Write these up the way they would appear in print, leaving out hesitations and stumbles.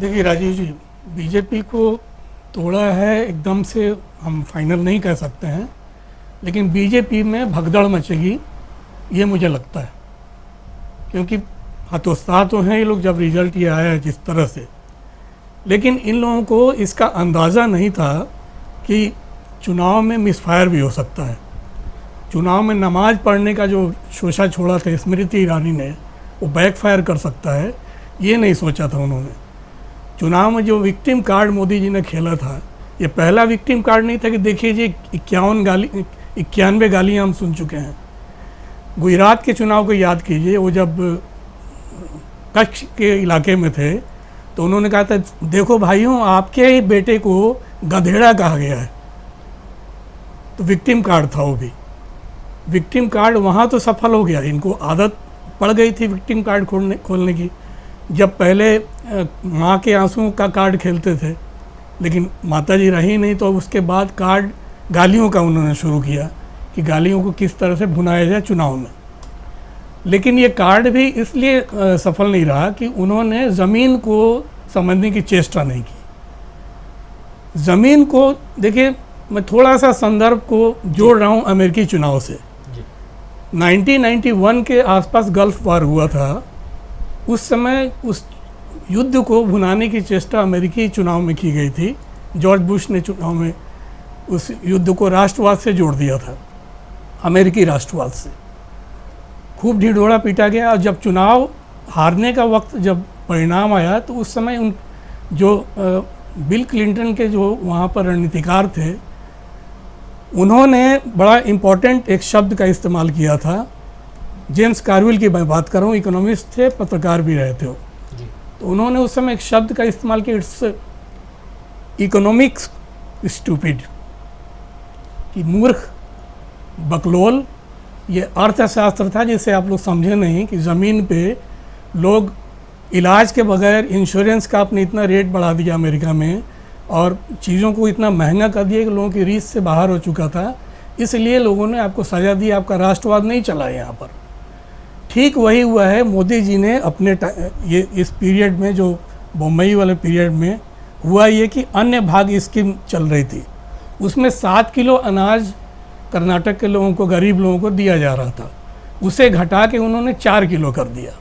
देखिए राजीव जी, बीजेपी को तोड़ा है एकदम से हम फाइनल नहीं कह सकते हैं, लेकिन बीजेपी में भगदड़ मचेगी ये मुझे लगता है, क्योंकि हतोत्साह तो हैं ये लोग जब रिजल्ट ये आया है जिस तरह से, लेकिन इन लोगों को इसका अंदाज़ा नहीं था कि चुनाव में मिसफायर भी हो सकता है। चुनाव में नमाज पढ़ने का जो शोषा छोड़ा था स्मृति ईरानी ने, वो बैकफायर कर सकता है, ये नहीं सोचा था उन्होंने। चुनाव में जो विक्टिम कार्ड मोदी जी ने खेला था, ये पहला विक्टिम कार्ड नहीं था कि देखिए जी 91 गालियाँ हम सुन चुके हैं। गुजरात के चुनाव को याद कीजिए, वो जब कच्छ के इलाके में थे तो उन्होंने कहा था देखो भाइयों, आपके ही बेटे को गधेड़ा कहा गया है। तो विक्टिम कार्ड था वो भी। विक्टिम कार्ड वहाँ तो सफल हो गया, इनको आदत पड़ गई थी विक्टिम कार्ड खोलने की। जब पहले माँ के आंसुओं का कार्ड खेलते थे, लेकिन माता जी रही नहीं, तो उसके बाद कार्ड गालियों का उन्होंने शुरू किया कि गालियों को किस तरह से भुनाया जाए चुनाव में। लेकिन ये कार्ड भी इसलिए सफल नहीं रहा कि उन्होंने ज़मीन को समझने की चेष्टा नहीं की। ज़मीन को देखिए, मैं थोड़ा सा संदर्भ को जोड़ रहा हूँ अमेरिकी चुनाव से। 1991 के आसपास गल्फ वार हुआ था। उस समय उस युद्ध को भुनाने की चेष्टा अमेरिकी चुनाव में की गई थी। जॉर्ज बुश ने चुनाव में उस युद्ध को राष्ट्रवाद से जोड़ दिया था, अमेरिकी राष्ट्रवाद से। खूब ढिढोरा पीटा गया, और जब चुनाव हारने का वक्त जब परिणाम आया तो उस समय उन जो बिल क्लिंटन के जो वहाँ पर रणनीतिकार थे, उन्होंने बड़ा इम्पोर्टेंट एक शब्द का इस्तेमाल किया था। जेम्स कार्विल की मैं बात कर रहा हूँ, इकोनॉमिस्ट थे, पत्रकार भी रहे थे वो। तो उन्होंने उस समय एक शब्द का इस्तेमाल किया, इट्स इकोनॉमिक्स स्टूपिड, कि मूर्ख, बकलोल। ये अर्थशास्त्र था जिसे आप लोग समझे नहीं कि ज़मीन पे लोग इलाज के बगैर इंश्योरेंस का आपने इतना रेट बढ़ा दिया अमेरिका में, और चीज़ों को इतना महंगा कर दिया कि लोगों की रीच से बाहर हो चुका था। इसलिए लोगों ने आपको सजा दी, आपका राष्ट्रवाद नहीं चला यहाँ पर। ठीक वही हुआ है। मोदी जी ने अपने ये इस पीरियड में, जो बम्बई वाले पीरियड में हुआ, ये कि अन्य भाग स्कीम चल रही थी, उसमें 7 किलो अनाज कर्नाटक के लोगों को, गरीब लोगों को दिया जा रहा था, उसे घटा के उन्होंने 4 किलो कर दिया।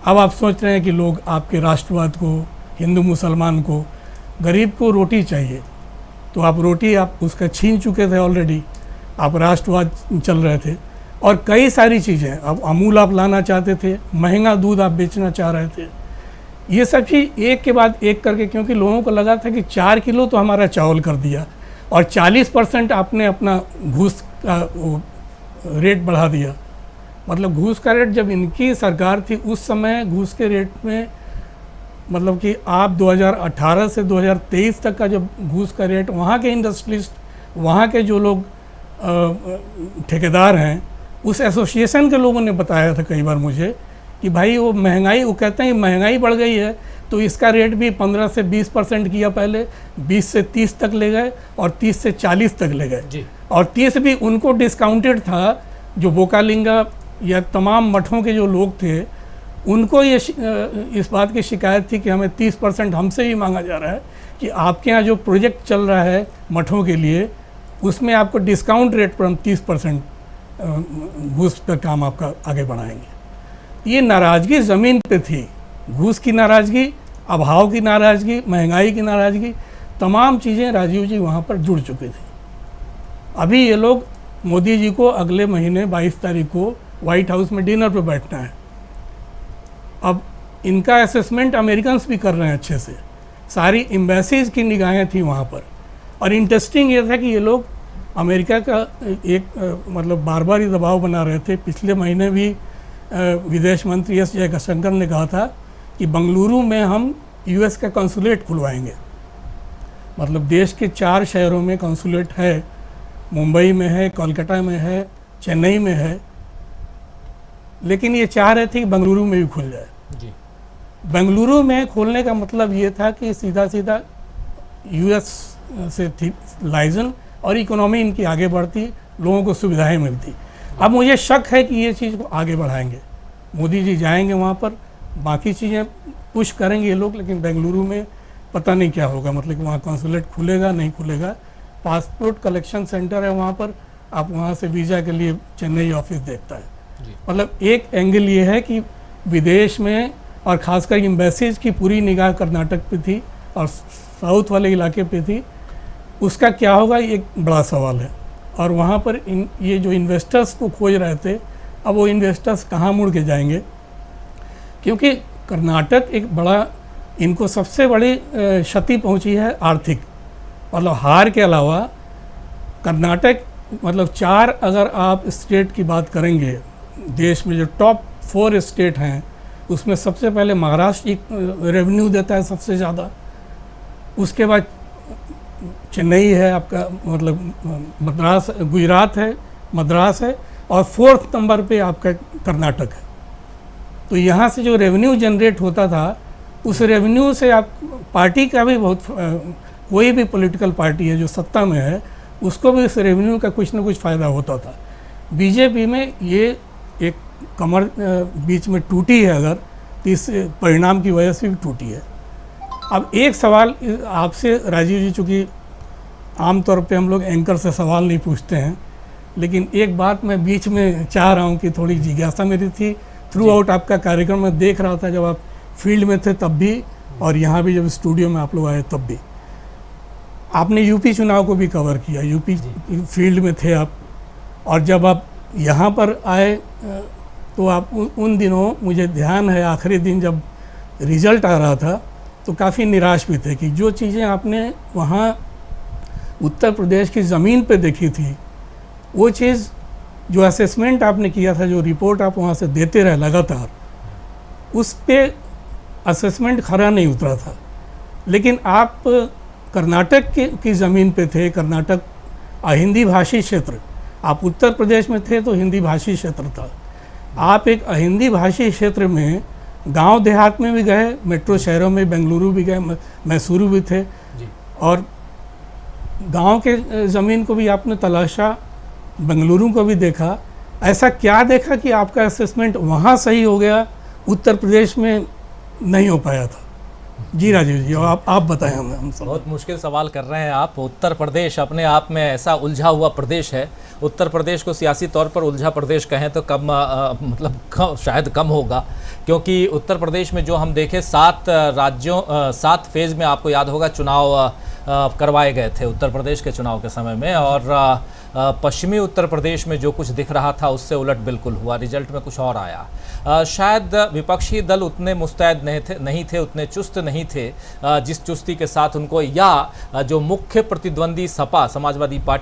अब आप सोच रहे हैं कि लोग आपके राष्ट्रवाद को, हिंदू मुसलमान को, गरीब को रोटी चाहिए, तो आप रोटी आप उसका छीन चुके थे ऑलरेडी, आप राष्ट्रवाद चल रहे थे। और कई सारी चीज़ें, अब अमूल आप लाना चाहते थे, महंगा दूध आप बेचना चाह रहे थे। ये सब चीज़ एक के बाद एक करके, क्योंकि लोगों को लगा था कि 4 किलो तो हमारा चावल कर दिया, और 40% आपने अपना घूस का रेट बढ़ा दिया। मतलब घूस का रेट, जब इनकी सरकार थी उस समय घूस के रेट में, मतलब कि आप 2018 से 2023 तक का जब घूस का रेट, वहाँ के इंडस्ट्रियलिस्ट, वहाँ के जो लोग ठेकेदार हैं, उस एसोसिएशन के लोगों ने बताया था कई बार मुझे कि भाई वो महंगाई, वो कहते हैं महंगाई बढ़ गई है, तो इसका रेट भी 15 से 20% किया पहले, 20 से 30 तक ले गए, और 30 से 40 तक ले गए। और 30 भी उनको डिस्काउंटेड था। जो बोकालिंगा या तमाम मठों के जो लोग थे, उनको ये इस बात की शिकायत थी कि हमें 30% हमसे ही मांगा जा रहा है, कि आपके यहाँ जो प्रोजेक्ट चल रहा है मठों के लिए, उसमें आपको डिस्काउंट रेट पर हम 30% घूस पर काम आपका आगे बढ़ाएंगे। ये नाराज़गी ज़मीन पे थी, घूस की नाराज़गी, अभाव की नाराज़गी, महंगाई की नाराज़गी, तमाम चीज़ें राजीव जी वहाँ पर जुड़ चुकी थी। अभी ये लोग, मोदी जी को अगले महीने 22 तारीख को वाइट हाउस में डिनर पर बैठना है। अब इनका असेसमेंट अमेरिकन्स भी कर रहे हैं अच्छे से, सारी एम्बेसीज की निगाहें थी वहाँ पर। और इंटरेस्टिंग ये था कि ये लोग अमेरिका का एक मतलब बार बार ही दबाव बना रहे थे। पिछले महीने भी विदेश मंत्री एस जयशंकर ने कहा था कि बंगलुरु में हम यूएस का कंसुलेट खुलवाएंगे। मतलब देश के 4 शहरों में कंसुलेट है, मुंबई में है, कोलकाता में है, चेन्नई में है, लेकिन ये चाह रहे थे कि बेंगलुरु में भी खुल जाए। बेंगलुरु में खोलने का मतलब ये था कि सीधा सीधा यूएस से थी लाइजन, और इकोनॉमी इनकी आगे बढ़ती, लोगों को सुविधाएं मिलती। अब मुझे शक है कि ये चीज़ को आगे बढ़ाएंगे। मोदी जी जाएंगे वहाँ पर, बाकी चीज़ें पुश करेंगे ये लोग, लेकिन बेंगलुरु में पता नहीं क्या होगा, मतलब कि वहाँ कॉन्सुलेट खुलेगा नहीं खुलेगा। पासपोर्ट कलेक्शन सेंटर है वहाँ पर, आप वहाँ से वीज़ा के लिए चेन्नई ऑफिस देखता है। मतलब एक एंगल ये है कि विदेश में और ख़ासकर एम्बेसीज की पूरी निगाह कर्नाटक पे थी और साउथ वाले इलाके पे थी। उसका क्या होगा ये एक बड़ा सवाल है। और वहाँ पर ये जो इन्वेस्टर्स को खोज रहे थे, अब वो इन्वेस्टर्स कहाँ मुड़ के जाएंगे, क्योंकि कर्नाटक एक बड़ा, इनको सबसे बड़ी क्षति पहुँची है आर्थिक। मतलब हार के अलावा कर्नाटक, मतलब 4 अगर आप स्टेट की बात करेंगे देश में, जो टॉप 4 स्टेट हैं उसमें सबसे पहले महाराष्ट्र एक रेवेन्यू देता है सबसे ज़्यादा, उसके बाद चेन्नई है आपका, मतलब मद्रास, गुजरात है, मद्रास है, और 4th नंबर पे आपका कर्नाटक है। तो यहाँ से जो रेवेन्यू जनरेट होता था, उस रेवेन्यू से आप पार्टी का भी बहुत, कोई भी पॉलिटिकल पार्टी है जो सत्ता में है उसको भी इस रेवेन्यू का कुछ ना कुछ फ़ायदा होता था। बीजेपी में ये एक कमर बीच में टूटी है अगर, तो इस परिणाम की वजह से भी टूटी है। अब एक सवाल आपसे राजीव जी, चूँकि आमतौर पे हम लोग एंकर से सवाल नहीं पूछते हैं, लेकिन एक बात मैं बीच में चाह रहा हूँ कि थोड़ी जिज्ञासा मेरी थी थ्रू आउट आपका कार्यक्रम में देख रहा था, जब आप फील्ड में थे तब भी और यहाँ भी जब स्टूडियो में आप लोग आए तब भी। आपने यूपी चुनाव को भी कवर किया, यूपी फील्ड में थे आप, और जब आप यहाँ पर आए तो आप उन दिनों, मुझे ध्यान है आखिरी दिन जब रिज़ल्ट आ रहा था तो काफ़ी निराश भी थे कि जो चीज़ें आपने वहाँ उत्तर प्रदेश की ज़मीन पे देखी थी, वो चीज़ जो असेसमेंट आपने किया था, जो रिपोर्ट आप वहाँ से देते रहे लगातार, उस पे असेसमेंट खरा नहीं उतरा था। लेकिन आप कर्नाटक की ज़मीन पे थे, कर्नाटक हिंदी भाषी क्षेत्र, आप उत्तर प्रदेश में थे तो हिंदी भाषी क्षेत्र था। आप एक हिंदी भाषी क्षेत्र में गांव देहात में भी गए, मेट्रो शहरों में बेंगलुरु भी गए, मैसूरू भी थे जी। और गांव के ज़मीन को भी आपने तलाशा, बेंगलुरु को भी देखा। ऐसा क्या देखा कि आपका असेसमेंट वहाँ सही हो गया, उत्तर प्रदेश में नहीं हो पाया था? जी राजीव जी, आप बताएं हमें। हम सब बहुत मुश्किल सवाल कर रहे हैं आप। उत्तर प्रदेश अपने आप में ऐसा उलझा हुआ प्रदेश है। उत्तर प्रदेश को सियासी तौर पर उलझा प्रदेश कहें तो कम मतलब शायद कम होगा, क्योंकि उत्तर प्रदेश में जो हम देखें 7 राज्यों 7 फेज़ में आपको याद होगा चुनाव करवाए गए थे उत्तर प्रदेश के चुनाव के समय में, और पश्चिमी उत्तर प्रदेश में जो कुछ दिख रहा था उससे उलट बिल्कुल हुआ, रिजल्ट में कुछ और आया। शायद विपक्षी दल उतने मुस्तैद नहीं थे, उतने चुस्त नहीं थे जिस चुस्ती के साथ उनको, या जो मुख्य प्रतिद्वंदी सपा समाजवादी पार्टी